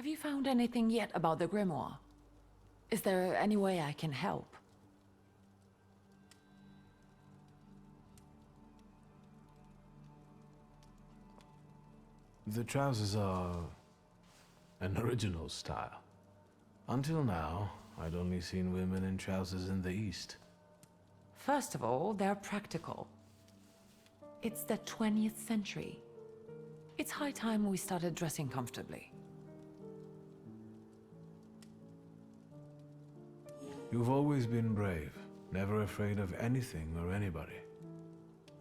Have you found anything yet about the grimoire? Is there any way I can help? The trousers are an original style. Until now, I'd only seen women in trousers in the East. First of all, they're practical. It's the 20th century. It's high time we started dressing comfortably. You've always been brave, never afraid of anything or anybody.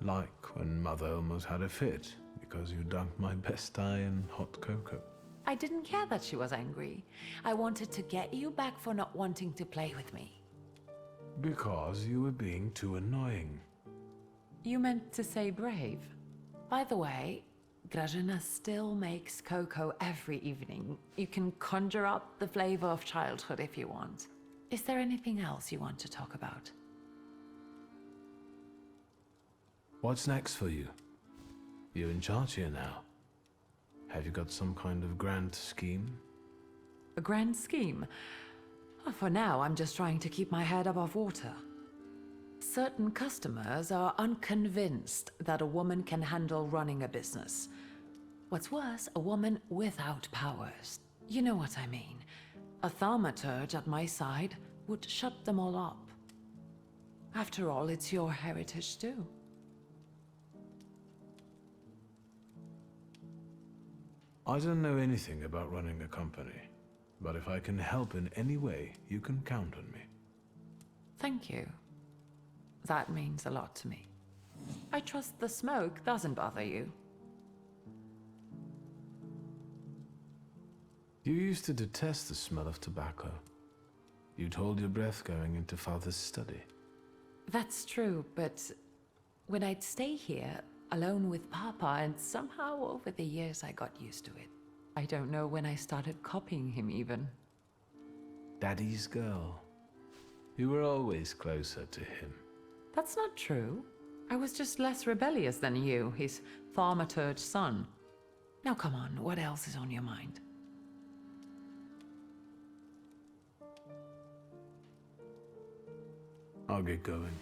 Like when Mother almost had a fit because you dunked my best tie in hot cocoa. I didn't care that she was angry. I wanted to get you back for not wanting to play with me. Because you were being too annoying. You meant to say brave. By the way, Grażyna still makes cocoa every evening. You can conjure up the flavor of childhood if you want. Is there anything else you want to talk about? What's next for you? You're in charge here now. Have you got some kind of grand scheme? A grand scheme? Oh, for now, I'm just trying to keep my head above water. Certain customers are unconvinced that a woman can handle running a business. What's worse, a woman without powers. You know what I mean. A thaumaturge at my side would shut them all up. After all, it's your heritage too. I don't know anything about running a company, but if I can help in any way, you can count on me. Thank you. That means a lot to me. I trust the smoke doesn't bother you. You used to detest the smell of tobacco. You'd hold your breath going into Father's study. That's true, but when I'd stay here, alone with Papa, and somehow over the years I got used to it. I don't know when I started copying him even. Daddy's girl. You were always closer to him. That's not true. I was just less rebellious than you, his thaumaturge son. Now come on, what else is on your mind? I'll get going.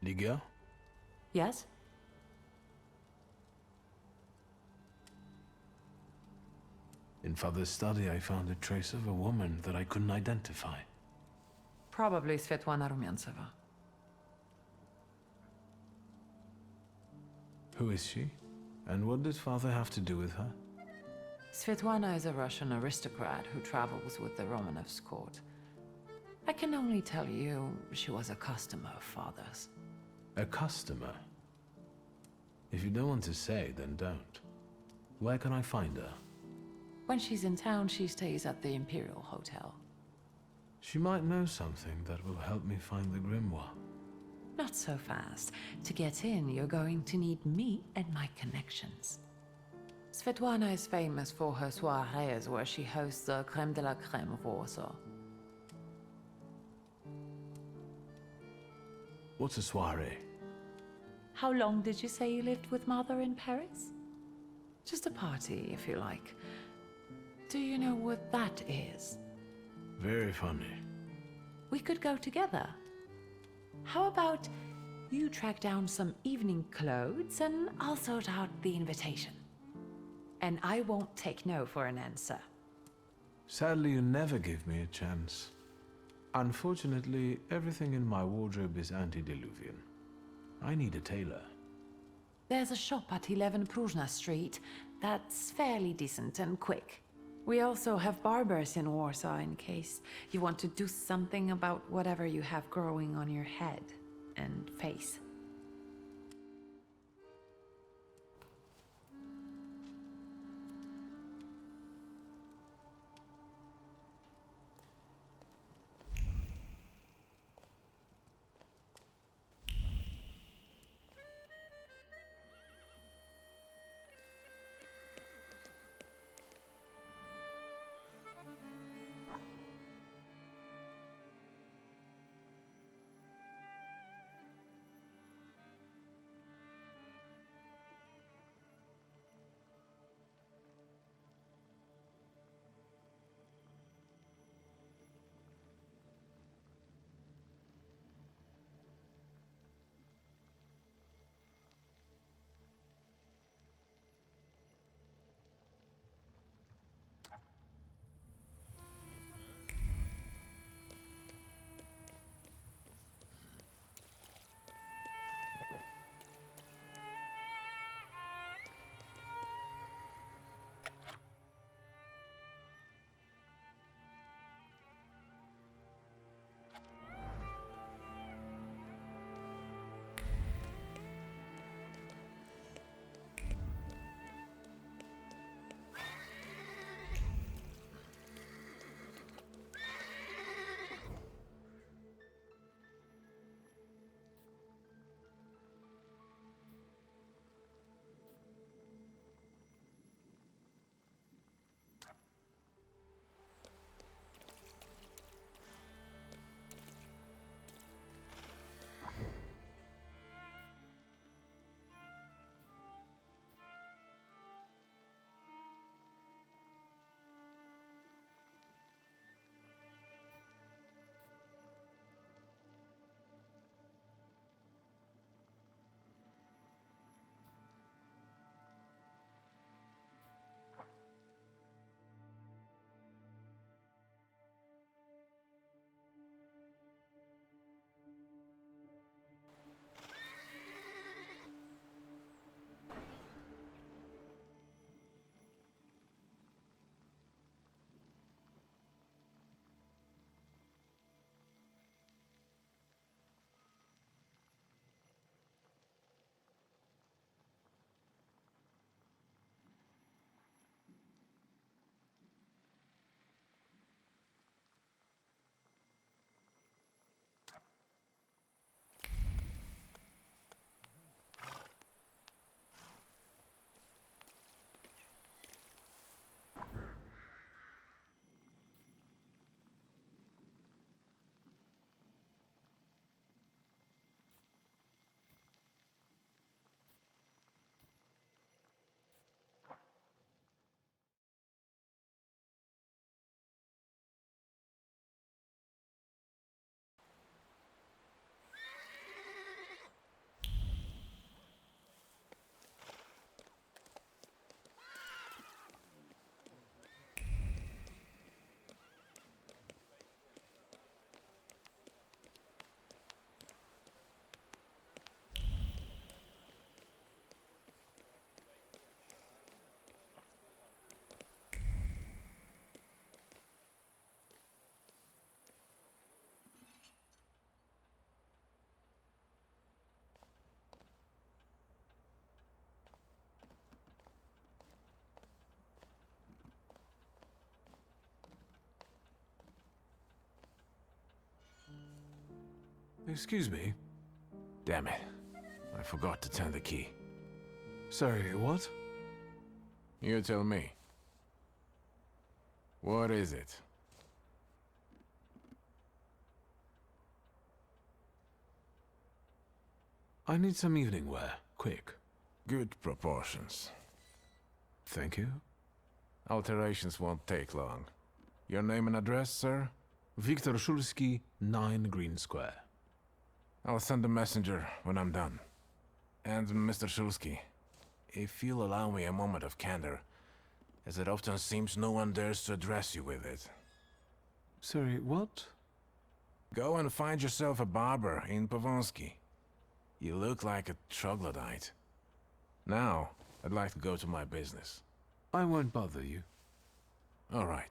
Ligia? Yes? In Father's study, I found a trace of a woman that I couldn't identify. Probably Svetlana Rumyantseva. Who is she? And what did Father have to do with her? Svetlana is a Russian aristocrat who travels with the Romanovs' court. I can only tell you she was a customer of Father's. A customer? If you don't want to say, then don't. Where can I find her? When she's in town, she stays at the Imperial Hotel. She might know something that will help me find the grimoire. Not so fast. To get in, you're going to need me and my connections. Svetlana is famous for her soirees where she hosts the crème de la crème of Warsaw. What's a soiree? How long did you say you lived with Mother in Paris? Just a party, if you like. Do you know what that is? Very funny. We could go together. How about you track down some evening clothes and I'll sort out the invitation? And I won't take no for an answer. Sadly, you never give me a chance. Unfortunately, everything in my wardrobe is antediluvian. I need a tailor. There's a shop at 11 Pruzhna Street that's fairly decent and quick. We also have barbers in Warsaw in case you want to do something about whatever you have growing on your head and face. Excuse me? Damn it. I forgot to turn the key. Sorry, what? You tell me. What is it? I need some evening wear, quick. Good proportions. Thank you. Alterations won't take long. Your name and address, sir? Viktor Szulski, 9 Green Square. I'll send a messenger when I'm done. And Mr. Szulski, if you'll allow me a moment of candor, as it often seems no one dares to address you with it. Sorry, what? Go and find yourself a barber in Pavonsky. You look like a troglodyte. Now, I'd like to go to my business. I won't bother you. All right.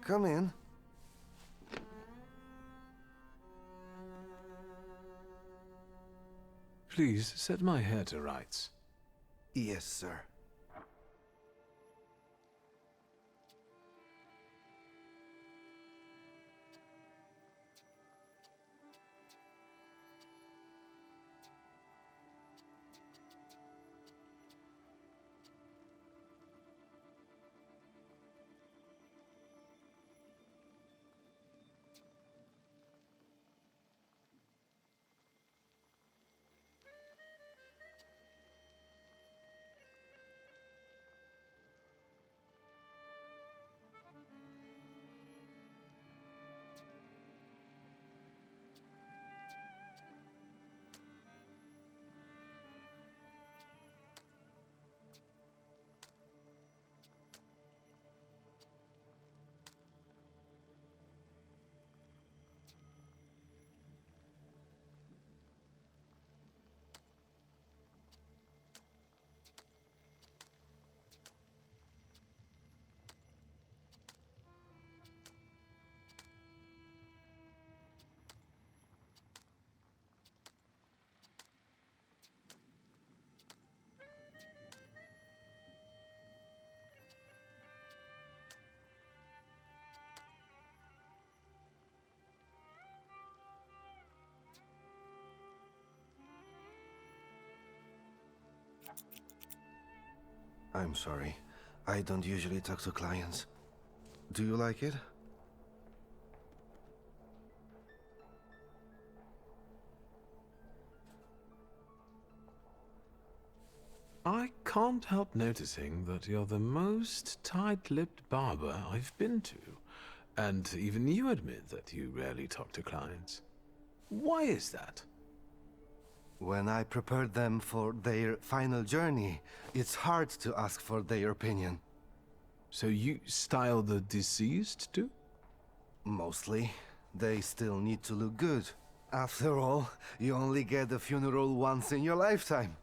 Come in. Please, set my hair to rights. Yes, sir. I'm sorry. I don't usually talk to clients. Do you like it? I can't help noticing that you're the most tight-lipped barber I've been to. And even you admit that you rarely talk to clients. Why is that? When I prepared them for their final journey, it's hard to ask for their opinion. So you style the deceased too? Mostly. They still need to look good. After all, you only get a funeral once in your lifetime.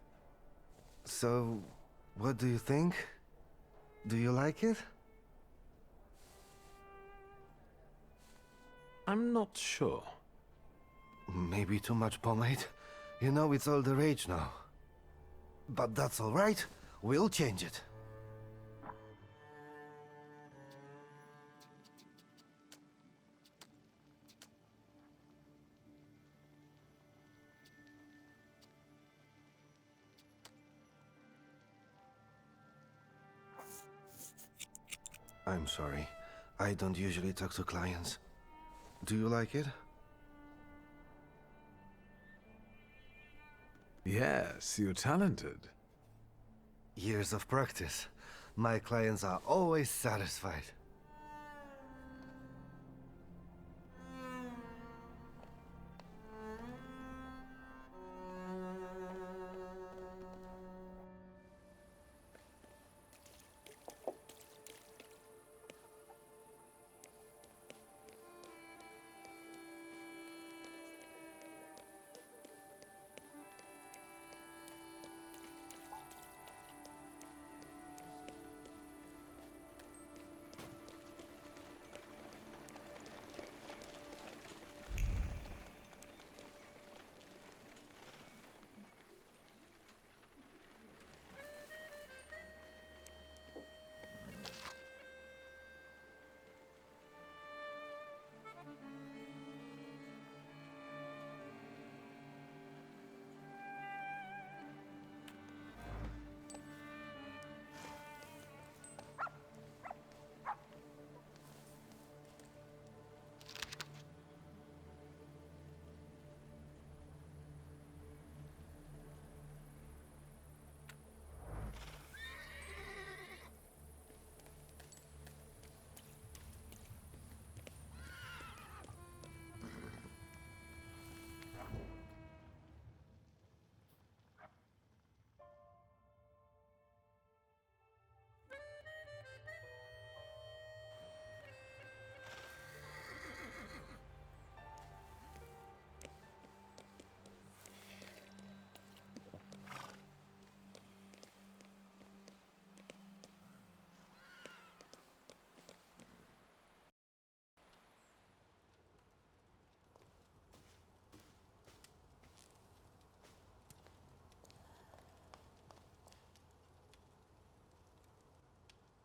So, what do you think? Do you like it? I'm not sure. Maybe too much pomade? You know it's all the rage now. But that's all right. We'll change it. I'm sorry. I don't usually talk to clients. Do you like it? Yes, you're talented. Years of practice. My clients are always satisfied.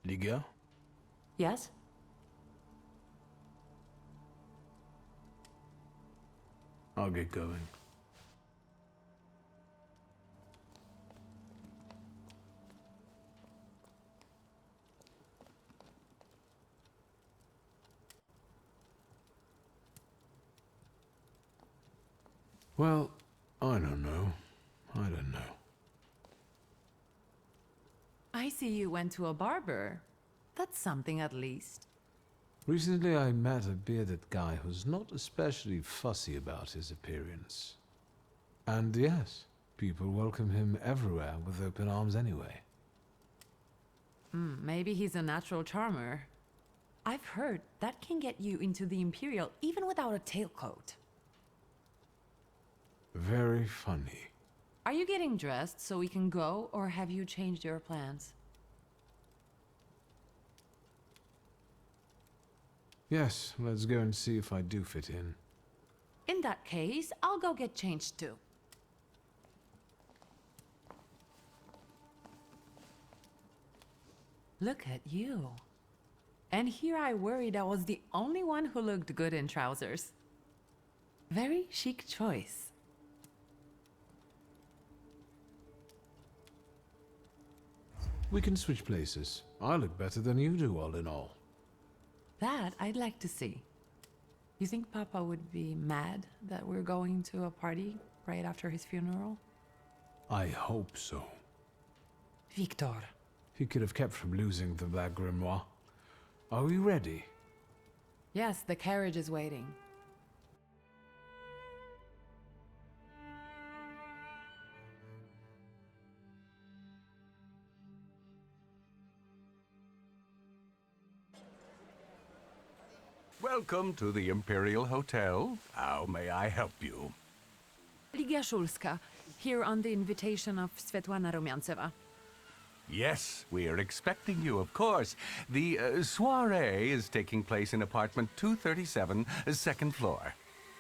Liga? Yes? I'll get going. Well, I don't know. I don't know. I see you went to a barber. That's something at least. Recently I met a bearded guy who's not especially fussy about his appearance. And yes, people welcome him everywhere with open arms anyway. Maybe he's a natural charmer. I've heard that can get you into the Imperial even without a tailcoat. Very funny. Are you getting dressed so we can go, or have you changed your plans? Yes, let's go and see if I do fit in. In that case, I'll go get changed too. Look at you. And here I worried I was the only one who looked good in trousers. Very chic choice. We can switch places. I look better than you do, all in all. That I'd like to see. You think Papa would be mad that we're going to a party right after his funeral? I hope so. Victor. He could have kept from losing the Black Grimoire. Are we ready? Yes, the carriage is waiting. Welcome to the Imperial Hotel. How may I help you? Ligia Szulska, here on the invitation of Svetlana Rumyantseva. Yes, we are expecting you, of course. The soiree is taking place in apartment 237, second floor.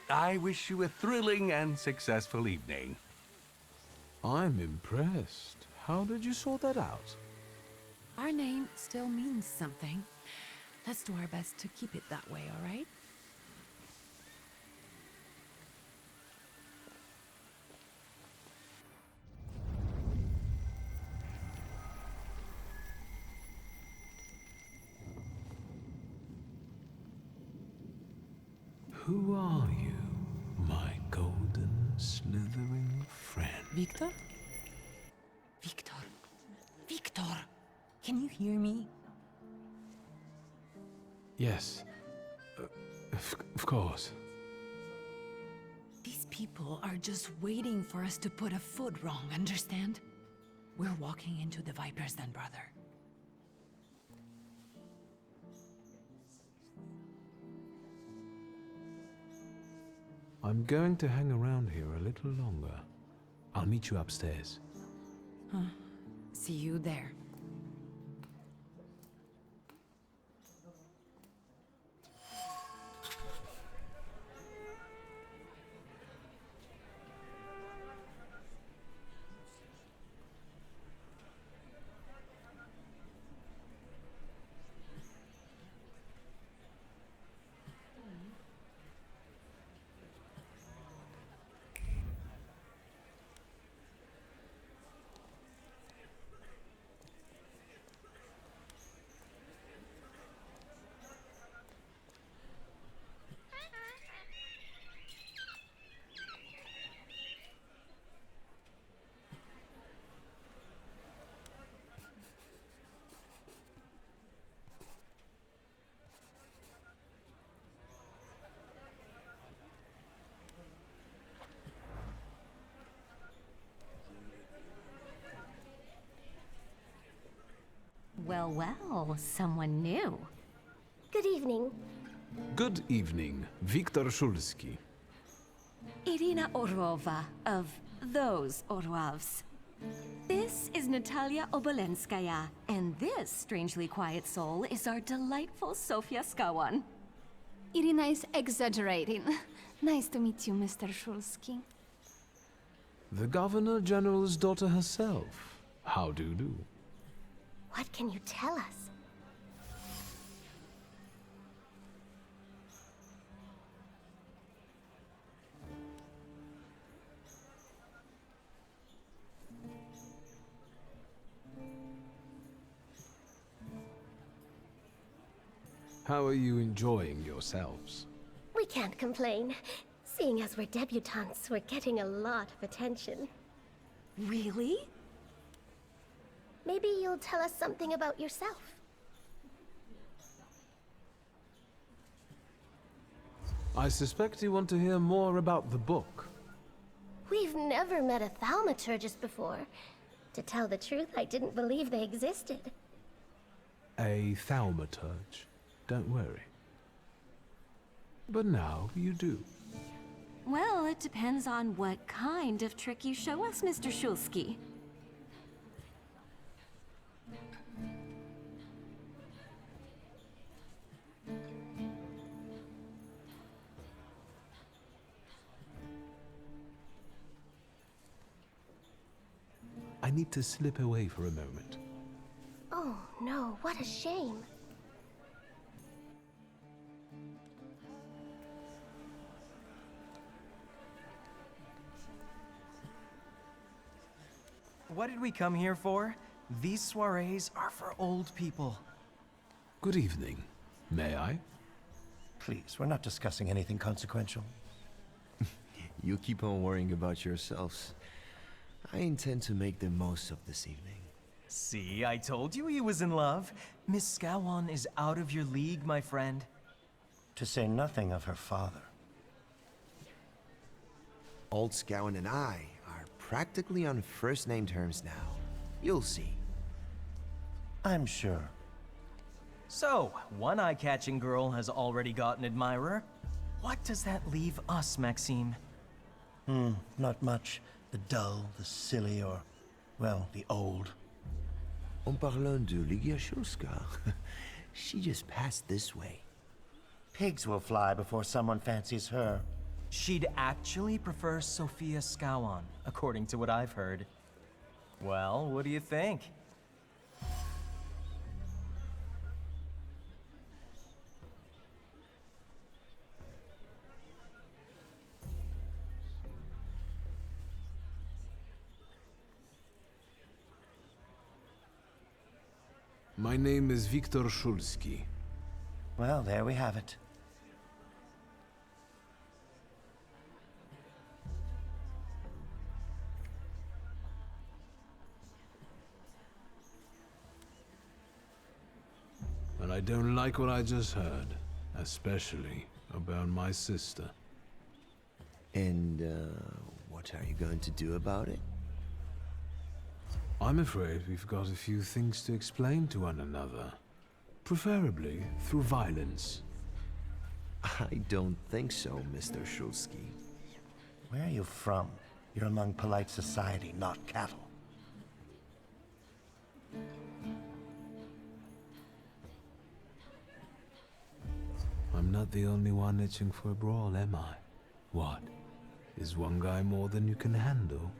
I wish you a thrilling and successful evening. I'm impressed. How did you sort that out? Our name still means something. Let's do our best to keep it that way, all right? Who are you, my golden, slithering friend? Victor? Victor. Victor! Can you hear me? Yes. Of course. These people are just waiting for us to put a foot wrong, understand? We're walking into the Viper's Den, brother. I'm going to hang around here a little longer. I'll meet you upstairs. See you there. Well, well, someone new. Good evening. Good evening, Viktor Szulski. Irina Orlova of those Orlovs. This is Natalia Obolenskaya, and this strangely quiet soul is our delightful Sofia Skawan. Irina is exaggerating. Nice to meet you, Mr. Szulski. The Governor General's daughter herself. How do you do? What can you tell us? How are you enjoying yourselves? We can't complain. Seeing as we're debutantes, we're getting a lot of attention. Really? Maybe you'll tell us something about yourself. I suspect you want to hear more about the book. We've never met a thaumaturgist before. To tell the truth, I didn't believe they existed. A thaumaturge. Don't worry. But now you do. Well, it depends on what kind of trick you show us, Mr. Szulski. I need to slip away for a moment. Oh no, what a shame. What did we come here for? These soirees are for old people. Good evening. May I? Please, we're not discussing anything consequential. You keep on worrying about yourselves. I intend to make the most of this evening. See, I told you he was in love. Miss Skawan is out of your league, my friend. To say nothing of her father. Old Scowen and I are practically on first-name terms now. You'll see. I'm sure. So, one eye-catching girl has already got an admirer. What does that leave us, Maxime? Not much. The dull, the silly, or, well, the old. En parlant de Ligia Shulska, she just passed this way. Pigs will fly before someone fancies her. She'd actually prefer Sophia Skowon, according to what I've heard. Well, what do you think? My name is Viktor Szulski. Well, there we have it. But I don't like what I just heard, especially about my sister. And, what are you going to do about it? I'm afraid we've got a few things to explain to one another. Preferably through violence. I don't think so, Mr. Szulski. Where are you from? You're among polite society, not cattle. I'm not the only one itching for a brawl, am I? What? Is one guy more than you can handle?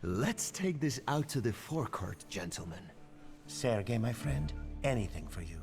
Let's take this out to the forecourt, gentlemen. Sergei, my friend, anything for you.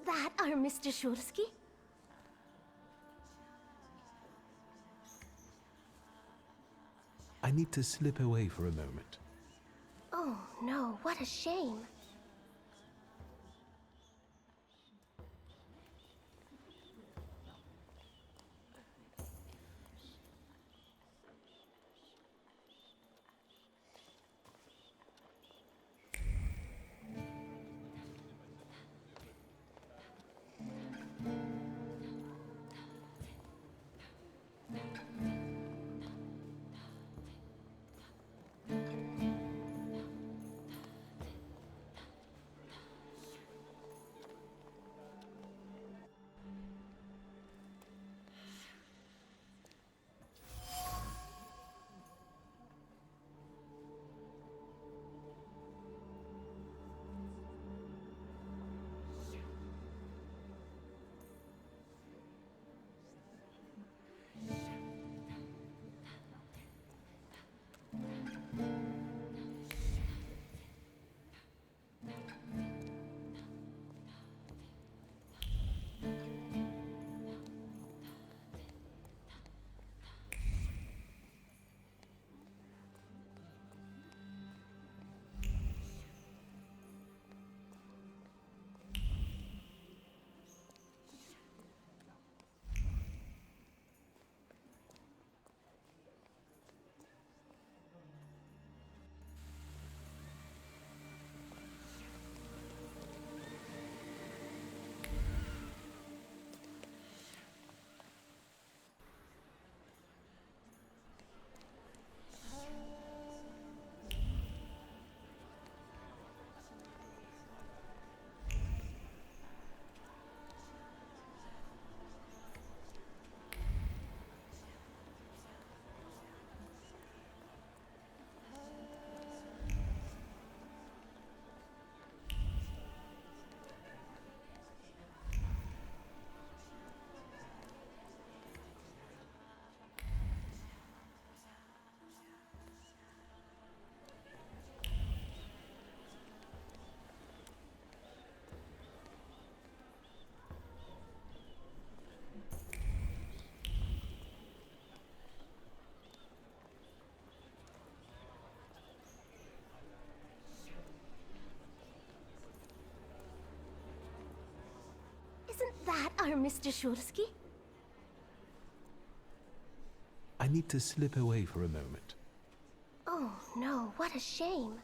that our Mr. Shulsky? I need to slip away for a moment. Oh no, what a shame. Isn't that our Mr. Shulsky? I need to slip away for a moment. Oh no, what a shame.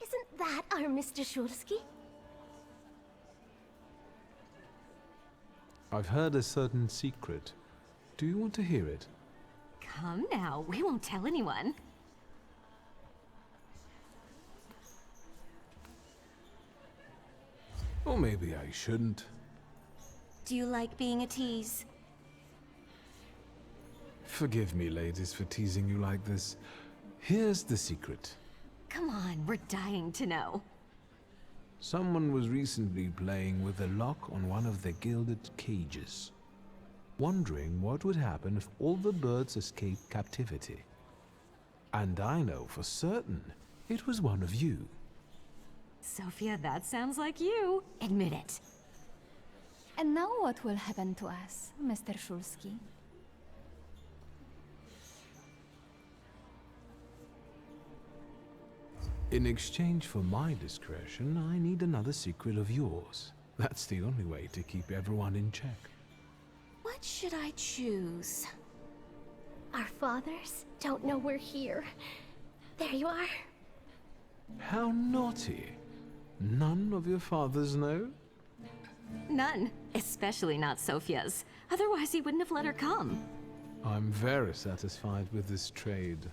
Isn't that our Mr. Shulsky? I've heard a certain secret. Do you want to hear it? Come now, we won't tell anyone. Or maybe I shouldn't. Do you like being a tease? Forgive me, ladies, for teasing you like this. Here's the secret. Come on, we're dying to know. Someone was recently playing with the lock on one of the gilded cages, wondering what would happen if all the birds escaped captivity. And I know for certain it was one of you. Sophia, that sounds like you. Admit it. And now what will happen to us, Mr. Shulsky? In exchange for my discretion, I need another secret of yours. That's the only way to keep everyone in check. What should I choose? Our fathers don't know we're here. There you are. How naughty. None of your fathers know? None. Especially not Sophia's. Otherwise he wouldn't have let her come. I'm very satisfied with this trade.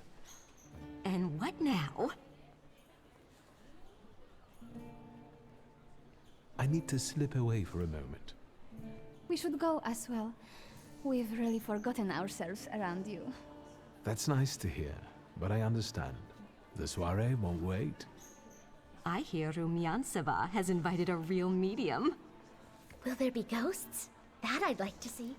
And what now? I need to slip away for a moment. We should go as well. We've really forgotten ourselves around you. That's nice to hear, but I understand. The soiree won't wait. I hear Rumyantseva has invited a real medium. Will there be ghosts? That I'd like to see.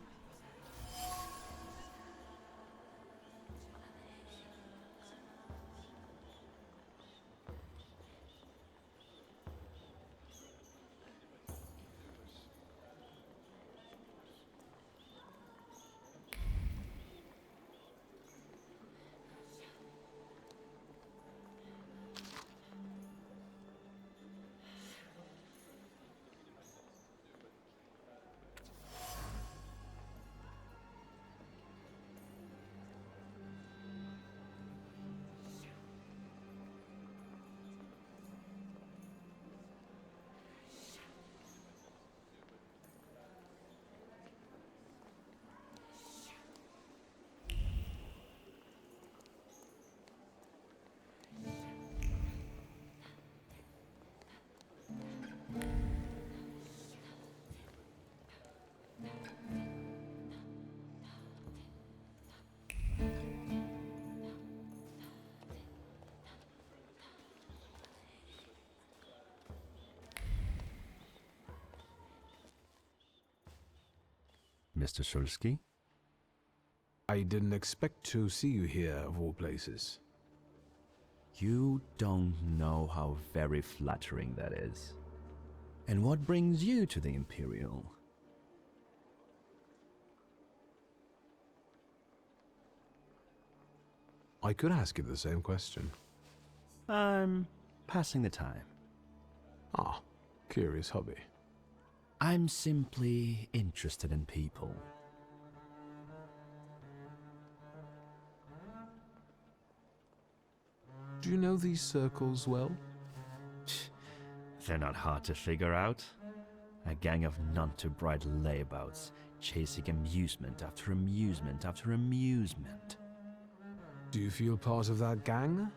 Mr. Shulsky? I didn't expect to see you here, of all places. You don't know how very flattering that is. And what brings you to the Imperial? I could ask you the same question. I'm passing the time. Ah, curious hobby. I'm simply interested in people. Do you know these circles well? They're not hard to figure out. A gang of none-too-bright layabouts, chasing amusement after amusement after amusement. Do you feel part of that gang?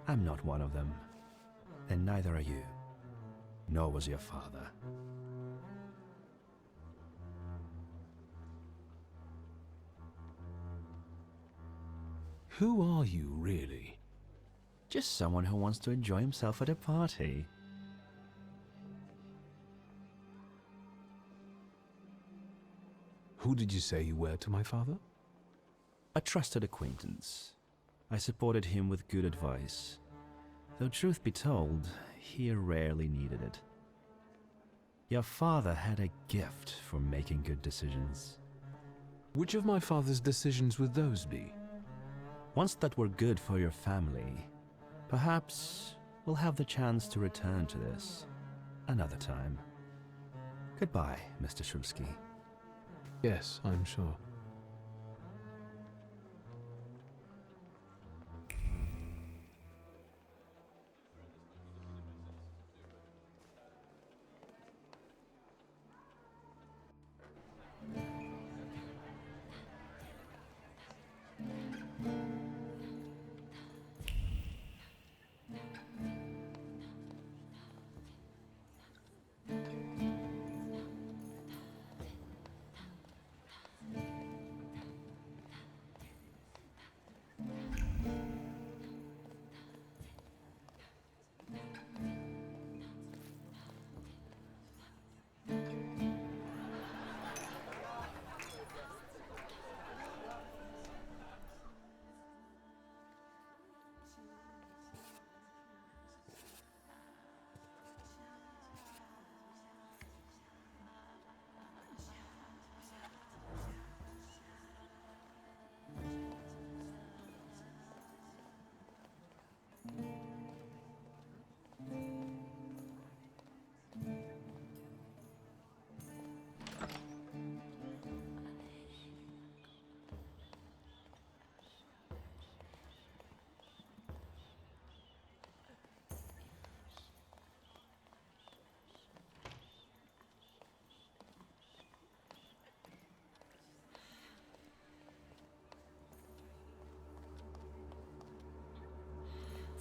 I'm not one of them. And neither are you. Nor was your father. Who are you, really? Just someone who wants to enjoy himself at a party. Who did you say you were to my father? A trusted acquaintance. I supported him with good advice. Though truth be told, he rarely needed it. Your father had a gift for making good decisions. Which of my father's decisions would those be? Ones that were good for your family. Perhaps we'll have the chance to return to this another time. Goodbye, Mr. Shulsky. Yes, I'm sure.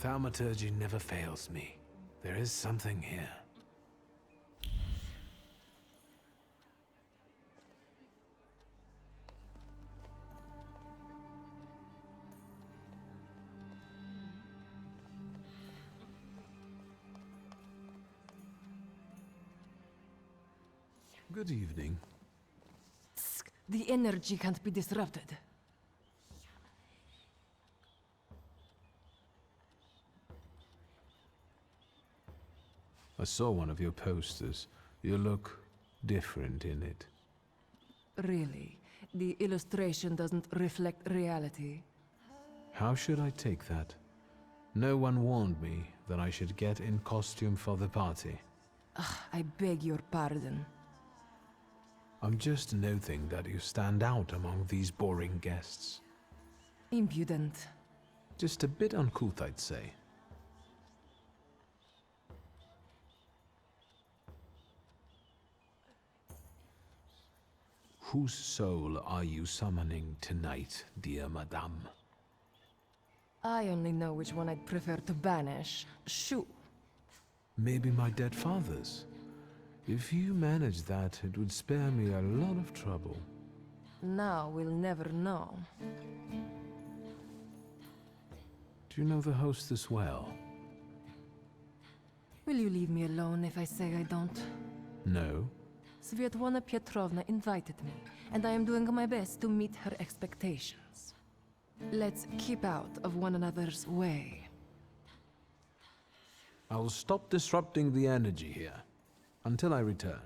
Thaumaturge never fails me. There is something here. Good evening. The energy can't be disrupted. I saw one of your posters. You look different in it. Really? The illustration doesn't reflect reality? How should I take that? No one warned me that I should get in costume for the party. I beg your pardon. I'm just noting that you stand out among these boring guests. Impudent. Just a bit uncouth, I'd say. Whose soul are you summoning tonight, dear Madame? I only know which one I'd prefer to banish. Shoo! Maybe my dead father's. If you manage that, it would spare me a lot of trouble. Now we'll never know. Do you know the hostess well? Will you leave me alone if I say I don't? No. Svetlana Petrovna invited me, and I am doing my best to meet her expectations. Let's keep out of one another's way. I will stop disrupting the energy here, until I return.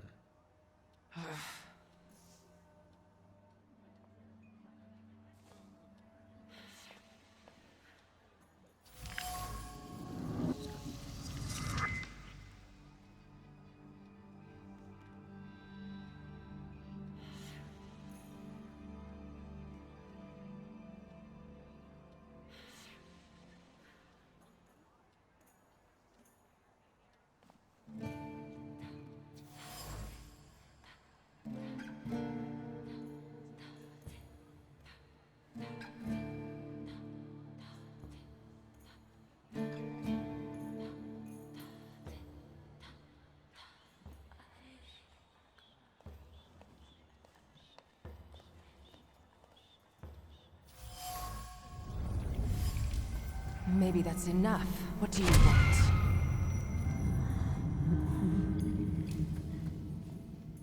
Maybe that's enough. What do you want?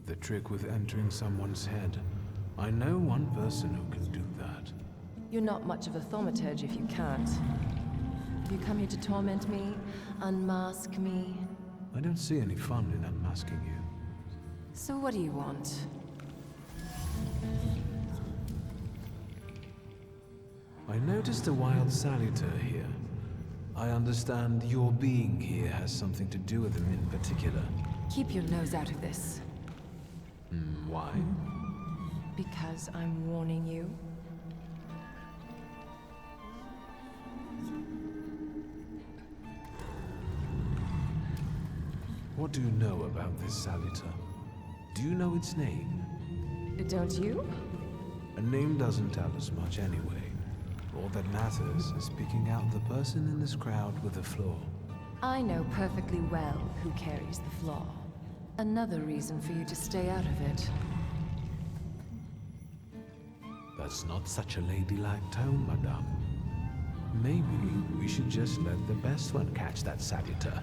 The trick with entering someone's head. I know one person who can do that. You're not much of a thaumaturge if you can't. You come here to torment me, unmask me. I don't see any fun in unmasking you. So what do you want? I noticed a wild saluter here. I understand your being here has something to do with him in particular. Keep your nose out of this. Why? Because I'm warning you. What do you know about this saluter? Do you know its name? Don't you? A name doesn't tell us much anyway. All that matters is picking out the person in this crowd with the flaw. I know perfectly well who carries the flaw. Another reason for you to stay out of it. That's not such a ladylike tone, Madame. Maybe we should just let the best one catch that saluter.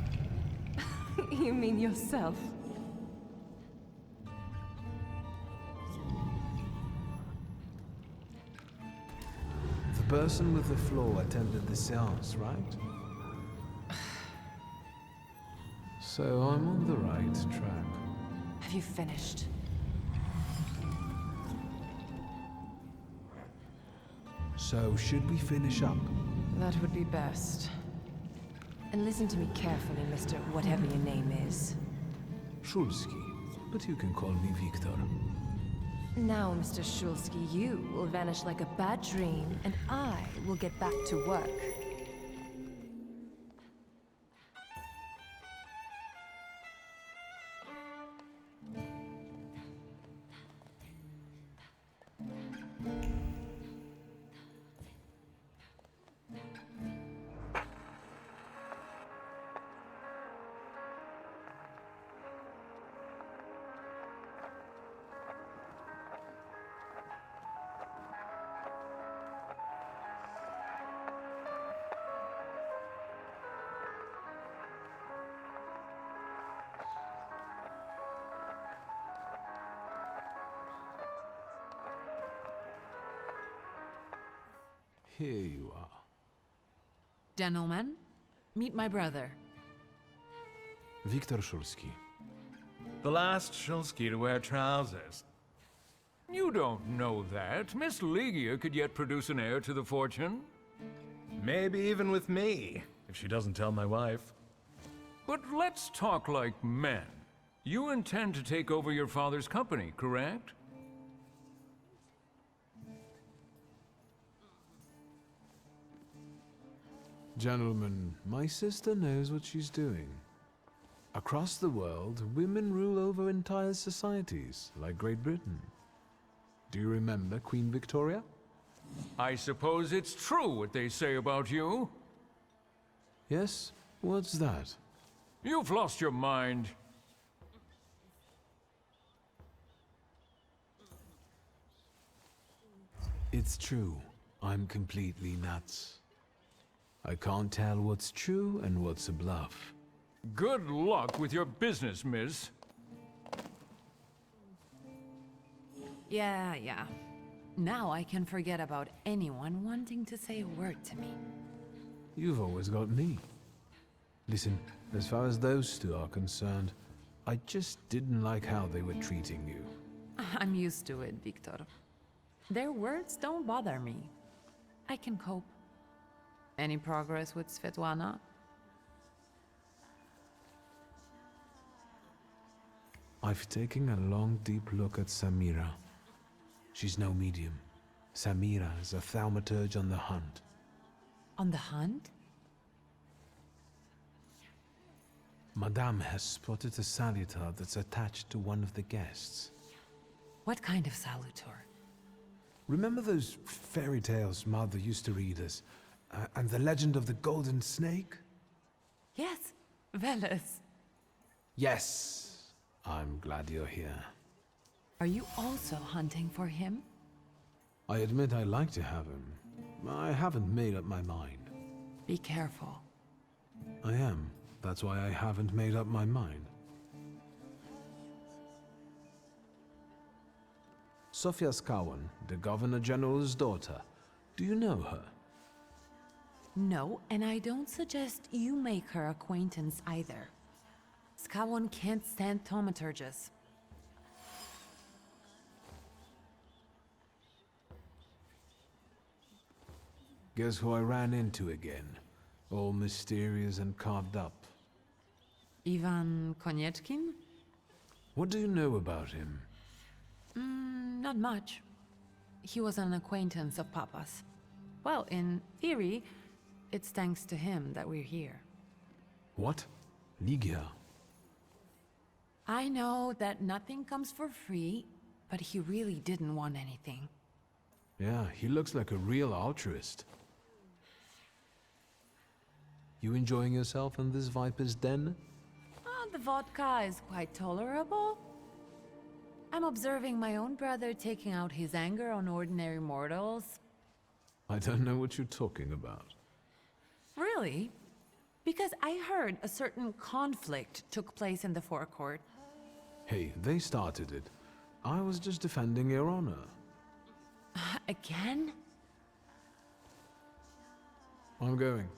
You mean yourself? The person with the flaw attended the seance, right? So I'm on the right track. Have you finished? So should we finish up? That would be best. And listen to me carefully, Mr. Whatever your name is. Szulski, but you can call me Victor. Now, Mr. Szulski, you will vanish like a bad dream, and I will get back to work. Here you are. Gentlemen, meet my brother. Viktor Szulski. The last Szulski to wear trousers. You don't know that. Miss Ligia could yet produce an heir to the fortune. Maybe even with me, if she doesn't tell my wife. But let's talk like men. You intend to take over your father's company, correct? Gentlemen, my sister knows what she's doing. Across the world, women rule over entire societies, like Great Britain. Do you remember Queen Victoria? I suppose it's true what they say about you. Yes? What's that? You've lost your mind. It's true. I'm completely nuts. I can't tell what's true and what's a bluff. Good luck with your business, miss. Yeah. Now I can forget about anyone wanting to say a word to me. You've always got me. Listen, as far as those two are concerned, I just didn't like how they were treating you. I'm used to it, Victor. Their words don't bother me. I can cope. Any progress with Svetlana? I've taken a long, deep look at Samira. She's no medium. Samira is a thaumaturge on the hunt. On the hunt? Madame has spotted a salutar that's attached to one of the guests. What kind of salutar? Remember those fairy tales Mother used to read us? And the legend of the golden snake? Yes, Veles. Yes. I'm glad you're here. Are you also hunting for him? I admit I like to have him. I haven't made up my mind. Be careful. I am. That's why I haven't made up my mind. Sofia Skawan, the Governor General's daughter. Do you know her? No, and I don't suggest you make her acquaintance either. Skawan can't stand thaumaturges. Guess who I ran into again? All mysterious and carved up. Ivan Konieczkin? What do you know about him? Not much. He was an acquaintance of Papa's. Well, in theory, it's thanks to him that we're here. What? Ligia? I know that nothing comes for free, but he really didn't want anything. Yeah, he looks like a real altruist. You enjoying yourself in this viper's den? The vodka is quite tolerable. I'm observing my own brother taking out his anger on ordinary mortals. I don't know what you're talking about. Really? Because I heard a certain conflict took place in the forecourt. Hey, they started it. I was just defending your honor. Again? I'm going.